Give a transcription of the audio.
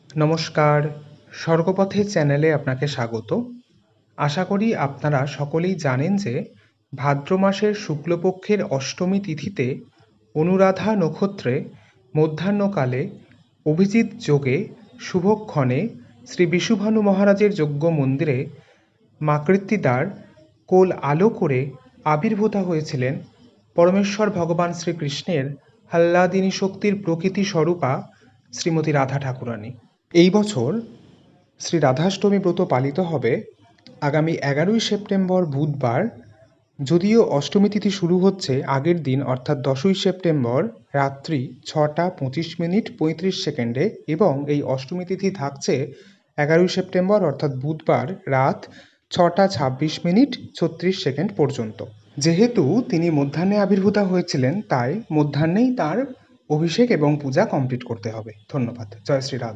নমস্কার, স্বর্গপথে চ্যানেলে আপনাকে স্বাগত। আশা করি আপনারা সকলেই জানেন যে ভাদ্র মাসের শুক্লপক্ষের অষ্টমী তিথিতে অনুরাধা নক্ষত্রে মধ্যাহ্নকালে অভিজিৎ যোগে শুভক্ষণে শ্রী বিশুভানু মহারাজের যজ্ঞ মন্দিরে মাকৃত্তিদার কোল আলো করে আবির্ভূতা হয়েছিলেন পরমেশ্বর ভগবান শ্রীকৃষ্ণের আহ্লাদিনী শক্তির প্রকৃতি স্বরূপা শ্রীমতী রাধা ঠাকুরানী। এই বছর শ্রী রাধাষ্টমী ব্রত পালিত হবে আগামী 11ই সেপ্টেম্বর বুধবার। যদিও অষ্টমী তিথি শুরু হচ্ছে আগের দিন অর্থাৎ 10ই সেপ্টেম্বর রাত্রি 6:35:35 এবং এই অষ্টমী তিথি থাকছে 11ই সেপ্টেম্বর অর্থাৎ বুধবার রাত 6:26:36 পর্যন্ত। যেহেতু তিনি মধ্যাহ্নে আবির্ভূতা হয়েছিলেন তাই মধ্যাহ্নেই তার অভিষেক এবং পূজা কমপ্লিট করতে হবে। ধন্যবাদ। জয় শ্রী রাধা।